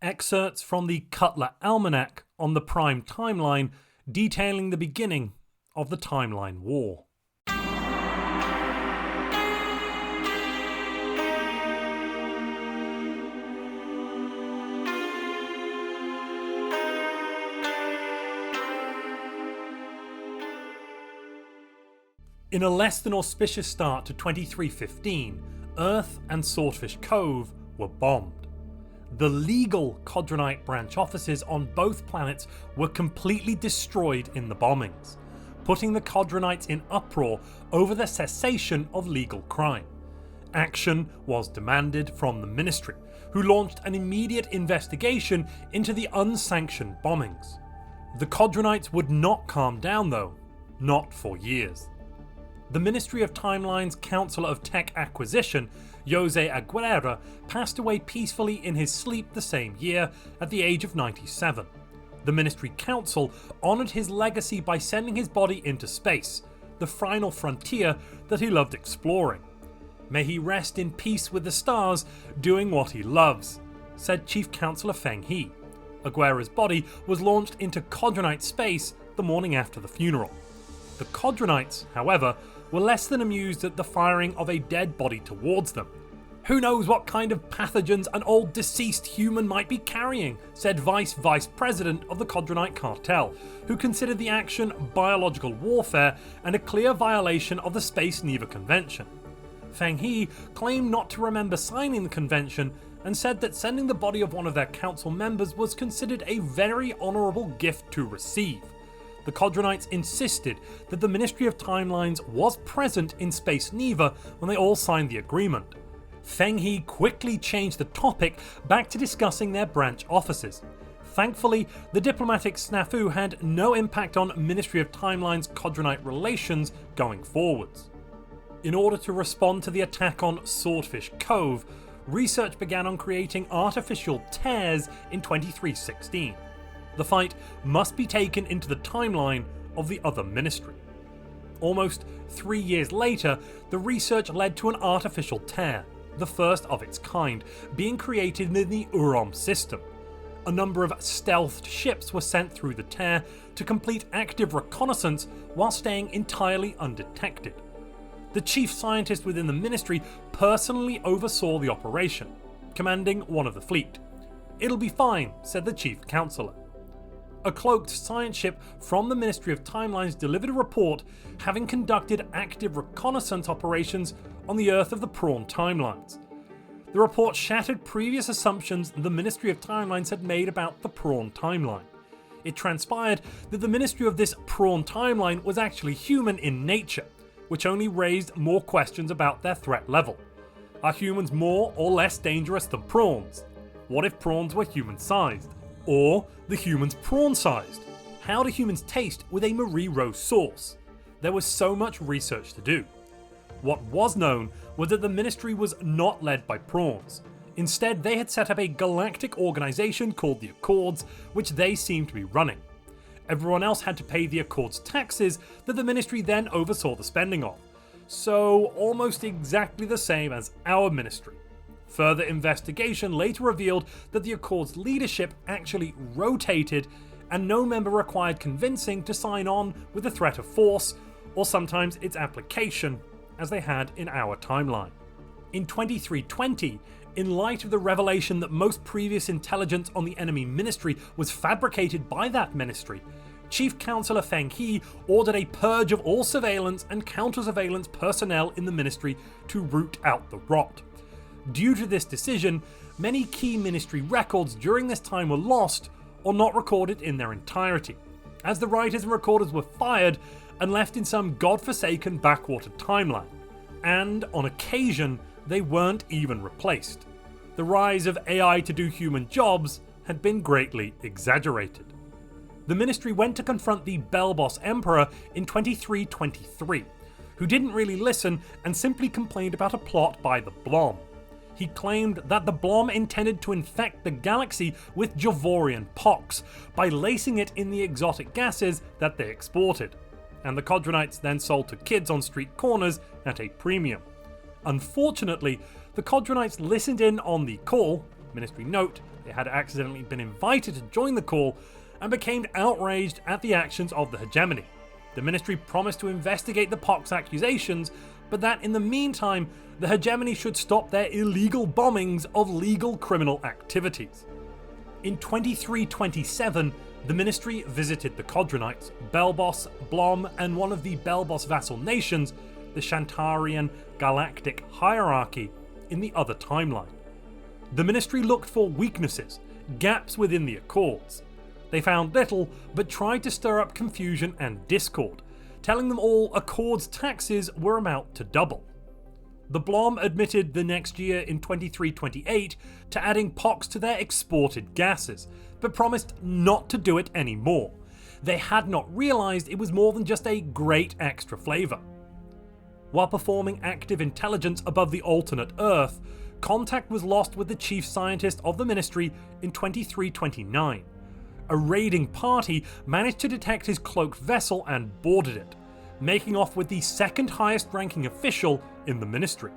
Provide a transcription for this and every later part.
Excerpts from the Cutler Almanac on the Prime Timeline detailing the beginning of the Timeline War. In a less than auspicious start to 2315, Earth and Swordfish Cove were bombed. The legal Codronite branch offices on both planets were completely destroyed in the bombings, putting the Codronites in uproar over the cessation of legal crime. Action was demanded from the Ministry, who launched an immediate investigation into the unsanctioned bombings. The Codronites would not calm down though, not for years. The Ministry of Timelines Councillor of Tech Acquisition, Jose Aguilera, passed away peacefully in his sleep the same year at the age of 97. The Ministry Council honoured his legacy by sending his body into space, the final frontier that he loved exploring. "May he rest in peace with the stars, doing what he loves," said Chief Councillor Feng He. Aguilera's body was launched into Codronite space the morning after the funeral. The Codronites, however, were less than amused at the firing of a dead body towards them. "Who knows what kind of pathogens an old deceased human might be carrying," said Vice President of the Codronite cartel, who considered the action biological warfare and a clear violation of the Space Neva Convention. Feng He claimed not to remember signing the convention and said that sending the body of one of their council members was considered a very honourable gift to receive. The Codronites insisted that the Ministry of Timelines was present in Space Neva when they all signed the agreement. Feng He quickly changed the topic back to discussing their branch offices. Thankfully, the diplomatic snafu had no impact on Ministry of Timelines Codronite relations going forwards. In order to respond to the attack on Swordfish Cove, research began on creating artificial tears in 2316. The fight must be taken into the timeline of the other ministry. Almost 3 years later, the research led to an artificial tear, the first of its kind, being created in the Urom system. A number of stealthed ships were sent through the tear to complete active reconnaissance while staying entirely undetected. The chief scientist within the ministry personally oversaw the operation, commanding one of the fleet. "It'll be fine," said the chief councillor. A cloaked science ship from the Ministry of Timelines delivered a report having conducted active reconnaissance operations on the Earth of the Prawn Timelines. The report shattered previous assumptions the Ministry of Timelines had made about the Prawn Timeline. It transpired that the Ministry of this Prawn Timeline was actually human in nature, which only raised more questions about their threat level. Are humans more or less dangerous than prawns? What if prawns were human-sized? Or the humans prawn-sized? How do humans taste with a Marie Rose sauce? There was so much research to do. What was known was that the ministry was not led by prawns. Instead, they had set up a galactic organisation called the Accords, which they seemed to be running. Everyone else had to pay the Accords taxes that the ministry then oversaw the spending of. So almost exactly the same as our ministry. Further investigation later revealed that the Accords leadership actually rotated, and no member required convincing to sign on with the threat of force, or sometimes its application, as they had in our timeline. In 2320, in light of the revelation that most previous intelligence on the enemy ministry was fabricated by that ministry, Chief Councillor Feng He ordered a purge of all surveillance and counter-surveillance personnel in the ministry to root out the rot. Due to this decision, many key ministry records during this time were lost or not recorded in their entirety, as the writers and recorders were fired and left in some godforsaken backwater timeline, and on occasion they weren't even replaced. The rise of AI to do human jobs had been greatly exaggerated. The ministry went to confront the Bell-Boss Emperor in 2323, who didn't really listen and simply complained about a plot by the Blom. He claimed that the Blom intended to infect the galaxy with Javorian pox by lacing it in the exotic gases that they exported, and the Codronites then sold to kids on street corners at a premium. Unfortunately, the Codronites listened in on the call, ministry note, It had accidentally been invited to join the call and became outraged at the actions of the hegemony. The ministry promised to investigate the Pox accusations, but that in the meantime, the hegemony should stop their illegal bombings of legal criminal activities. In 2327, the ministry visited the Codronites, Belbos, Blom, and one of the Belbos vassal nations, the Shantarian Galactic Hierarchy, in the other timeline. The ministry looked for weaknesses, gaps within the Accords. They found little, but tried to stir up confusion and discord, telling them all Accords taxes were about to double. The Blom admitted the next year in 2328 to adding Pox to their exported gases, but promised not to do it anymore. They had not realised it was more than just a great extra flavour. While performing active intelligence above the alternate Earth, contact was lost with the chief scientist of the ministry in 2329. A raiding party managed to detect his cloaked vessel and boarded it, making off with the second highest ranking official in the ministry.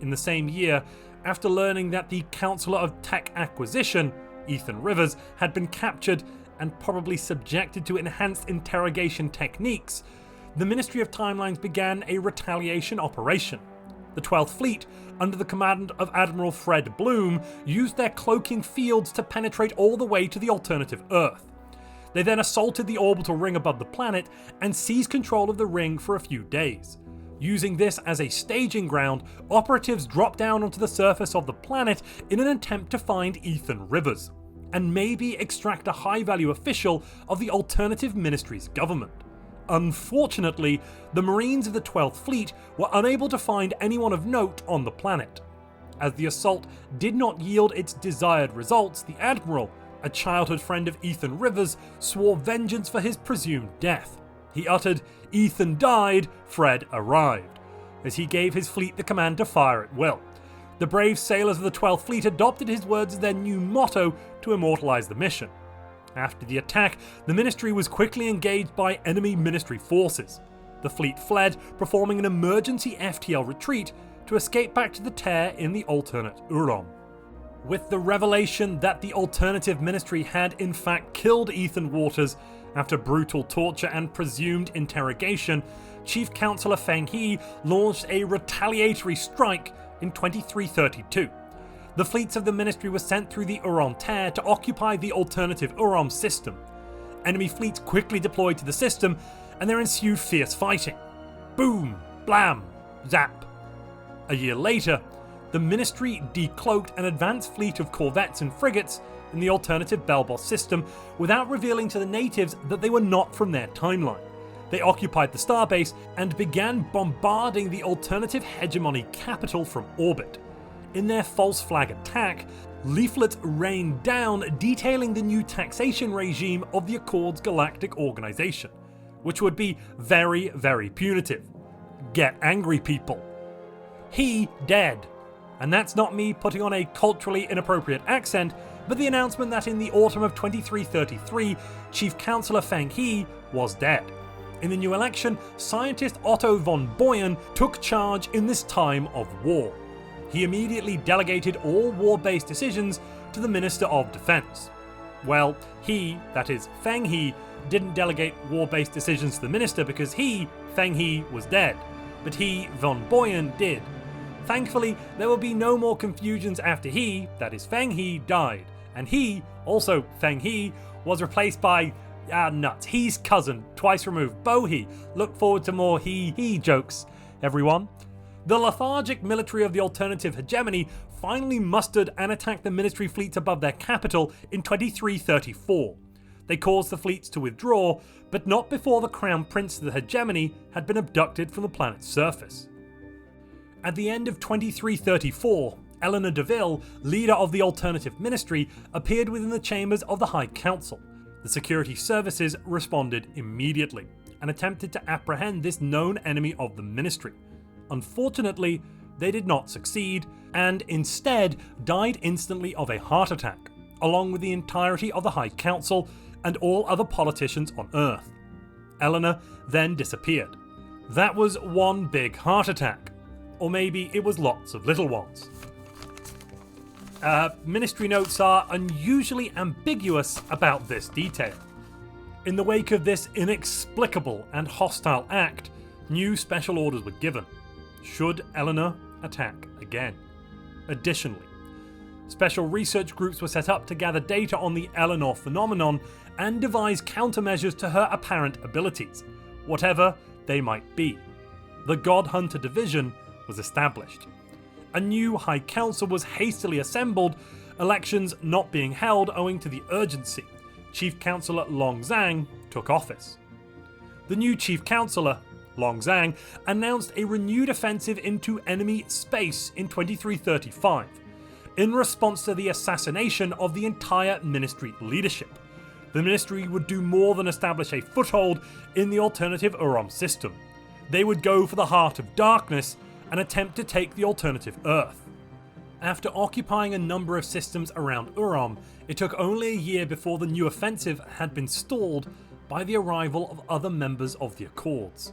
In the same year, after learning that the Councillor of Tech Acquisition, Ethan Rivers, had been captured and probably subjected to enhanced interrogation techniques, the Ministry of Timelines began a retaliation operation. The 12th Fleet, under the command of Admiral Fred Bloom, used their cloaking fields to penetrate all the way to the alternative Earth. They then assaulted the orbital ring above the planet and seized control of the ring for a few days. Using this as a staging ground, operatives dropped down onto the surface of the planet in an attempt to find Ethan Rivers, and maybe extract a high-value official of the alternative ministry's government. Unfortunately, the Marines of the 12th Fleet were unable to find anyone of note on the planet. As the assault did not yield its desired results, the Admiral, a childhood friend of Ethan Rivers, swore vengeance for his presumed death. He uttered, "Ethan died, Fred arrived," as he gave his fleet the command to fire at will. The brave sailors of the 12th Fleet adopted his words as their new motto to immortalise the mission. After the attack, the ministry was quickly engaged by enemy ministry forces. The fleet fled, performing an emergency FTL retreat to escape back to the Tear in the alternate Urom. With the revelation that the alternative ministry had in fact killed Ethan Waters after brutal torture and presumed interrogation, Chief Counselor Feng He launched a retaliatory strike in 2332. The fleets of the ministry were sent through the Urom Tear to occupy the alternative Urom system. Enemy fleets quickly deployed to the system, and there ensued fierce fighting. Boom, blam, zap. A year later, the ministry decloaked an advanced fleet of corvettes and frigates in the alternative Belbos system without revealing to the natives that they were not from their timeline. They occupied the starbase and began bombarding the alternative hegemony capital from orbit. In their false flag attack, leaflets rained down detailing the new taxation regime of the Accords Galactic Organization, which would be very, very punitive. Get angry, people. He dead. And that's not me putting on a culturally inappropriate accent, but the announcement that in the autumn of 2333, Chief Counselor Feng He was dead. In the new election, scientist Otto von Boyen took charge in this time of war. He immediately delegated all war-based decisions to the Minister of Defense. Well, he, that is Feng He, didn't delegate war-based decisions to the minister because he, Feng He, was dead, but he, von Boyen, did. Thankfully, there will be no more confusions after he, that is Feng He, died, and he, also Feng He, was replaced by, nuts, he's cousin, twice removed, Bo He. Look forward to more he jokes, everyone. The lethargic military of the alternative hegemony finally mustered and attacked the ministry fleets above their capital in 2334. They caused the fleets to withdraw, but not before the crown prince of the hegemony had been abducted from the planet's surface. At the end of 2334, Eleanor DeVille, leader of the alternative ministry, appeared within the chambers of the High Council. The security services responded immediately and attempted to apprehend this known enemy of the ministry. Unfortunately, they did not succeed, and instead died instantly of a heart attack, along with the entirety of the High Council and all other politicians on Earth. Eleanor then disappeared. That was one big heart attack. Or maybe it was lots of little ones. Ministry notes are unusually ambiguous about this detail. In the wake of this inexplicable and hostile act, new special orders were given, should Eleanor attack again. Additionally, special research groups were set up to gather data on the Eleanor phenomenon and devise countermeasures to her apparent abilities, whatever they might be. The God Hunter Division was established. A new High Council was hastily assembled, elections not being held owing to the urgency. Chief Councillor Long Zhang took office. The new Chief Councillor, Long Zhang, announced a renewed offensive into enemy space in 2335, in response to the assassination of the entire Ministry leadership. The Ministry would do more than establish a foothold in the alternative Urom system. They would go for the Heart of Darkness and attempt to take the alternative Earth. After occupying a number of systems around Urom, it took only a year before the new offensive had been stalled by the arrival of other members of the Accords.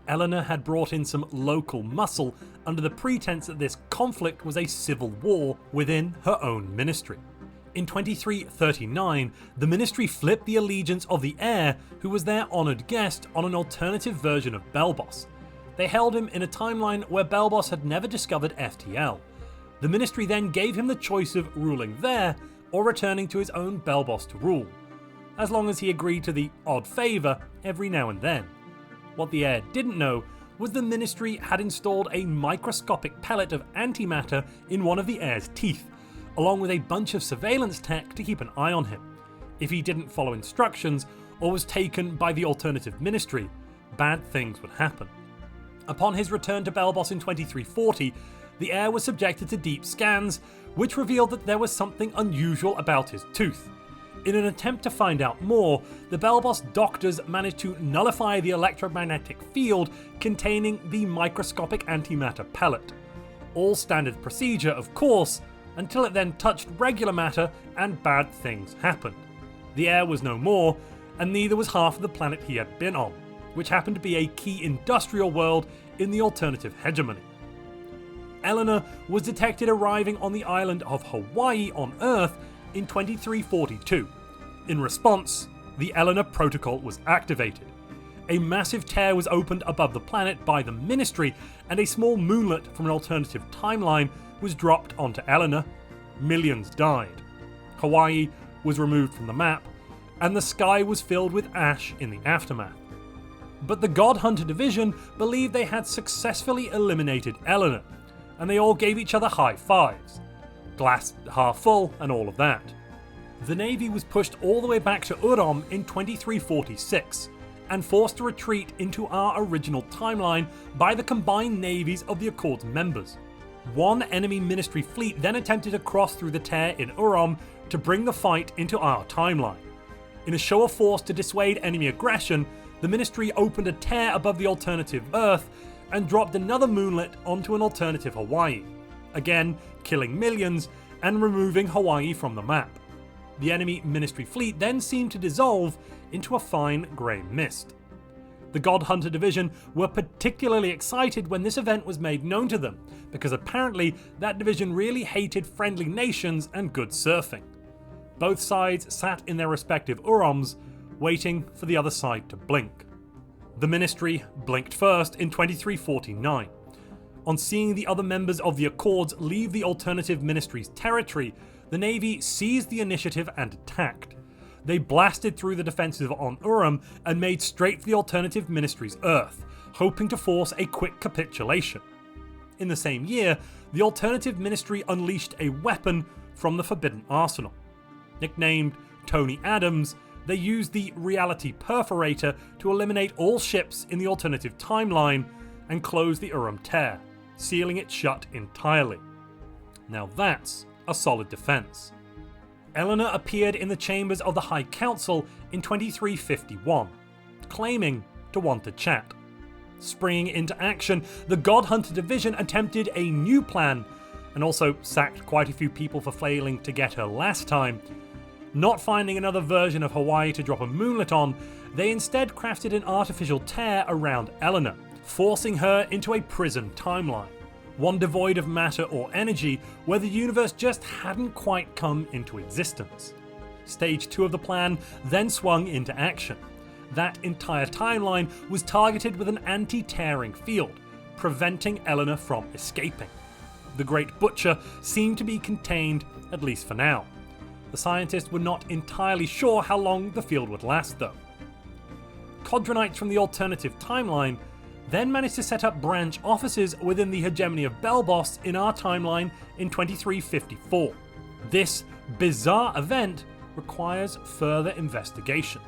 Eleanor had brought in some local muscle under the pretense that this conflict was a civil war within her own ministry. In 2339, the Ministry flipped the allegiance of the heir, who was their honoured guest, on an alternative version of Belboss. They held him in a timeline where Belboss had never discovered FTL. The Ministry then gave him the choice of ruling there or returning to his own Belboss to rule, as long as he agreed to the odd favour every now and then. What the heir didn't know was the Ministry had installed a microscopic pellet of antimatter in one of the heir's teeth, along with a bunch of surveillance tech to keep an eye on him. If he didn't follow instructions or was taken by the alternative Ministry, bad things would happen. Upon his return to Belboss in 2340, the heir was subjected to deep scans, which revealed that there was something unusual about his tooth. In an attempt to find out more, the Belboss doctors managed to nullify the electromagnetic field containing the microscopic antimatter pellet. All standard procedure, of course, until it then touched regular matter and bad things happened. The heir was no more, and neither was half of the planet he had been on, which happened to be a key industrial world in the alternative hegemony. Eleanor was detected arriving on the island of Hawaii on Earth in 2342. In response, the Eleanor Protocol was activated. A massive tear was opened above the planet by the Ministry, and a small moonlet from an alternative timeline was dropped onto Eleanor. Millions died. Hawaii was removed from the map, and the sky was filled with ash in the aftermath. But the God Hunter Division believed they had successfully eliminated Eleanor, and they all gave each other high fives. Glass half full and all of that. The Navy was pushed all the way back to Urom in 2346, and forced to retreat into our original timeline by the combined navies of the Accords members. One enemy Ministry fleet then attempted to cross through the tear in Urom to bring the fight into our timeline. In a show of force to dissuade enemy aggression, the Ministry opened a tear above the alternative Earth and dropped another moonlet onto an alternative Hawaii, again killing millions and removing Hawaii from the map. The enemy Ministry fleet then seemed to dissolve into a fine grey mist. The God Hunter Division were particularly excited when this event was made known to them, because apparently that division really hated friendly nations and good surfing. Both sides sat in their respective Uroms, waiting for the other side to blink. The Ministry blinked first in 2349. On seeing the other members of the Accords leave the alternative Ministry's territory, the Navy seized the initiative and attacked. They blasted through the defensive on Urom and made straight for the alternative Ministry's Earth, hoping to force a quick capitulation. In the same year, the alternative Ministry unleashed a weapon from the Forbidden Arsenal. Nicknamed Tony Adams, they used the Reality Perforator to eliminate all ships in the alternative timeline and close the Urom tear, sealing it shut entirely. Now that's a solid defense. Eleanor appeared in the chambers of the High Council in 2351, claiming to want to chat. Springing into action, the God Hunter Division attempted a new plan, and also sacked quite a few people for failing to get her last time. Not finding another version of Hawaii to drop a moonlet on, they instead crafted an artificial tear around Eleanor, forcing her into a prison timeline. one devoid of matter or energy, where the universe just hadn't quite come into existence. Stage 2 of the plan then swung into action. That entire timeline was targeted with an anti-tearing field, preventing Eleanor from escaping. The Great Butcher seemed to be contained, at least for now. The scientists were not entirely sure how long the field would last, though. Codronites from the alternative timeline then managed to set up branch offices within the hegemony of Belboss in our timeline in 2354. This bizarre event requires further investigation.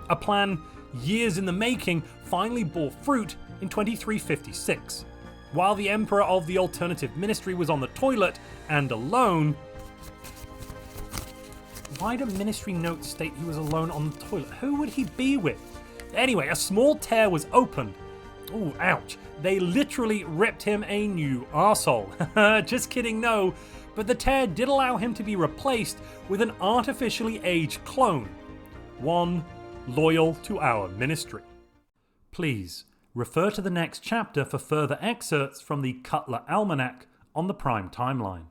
A plan years in the making finally bore fruit in 2356. While the Emperor of the Alternative Ministry was on the toilet and alone... Why do Ministry notes state he was alone on the toilet? Who would he be with? Anyway, a small tear was opened. Ooh, ouch. They literally ripped him a new arsehole. Just kidding, no. But the tear did allow him to be replaced with an artificially aged clone. One loyal to our ministry. Please refer to the next chapter for further excerpts from the Cutler Almanac on the Prime Timeline.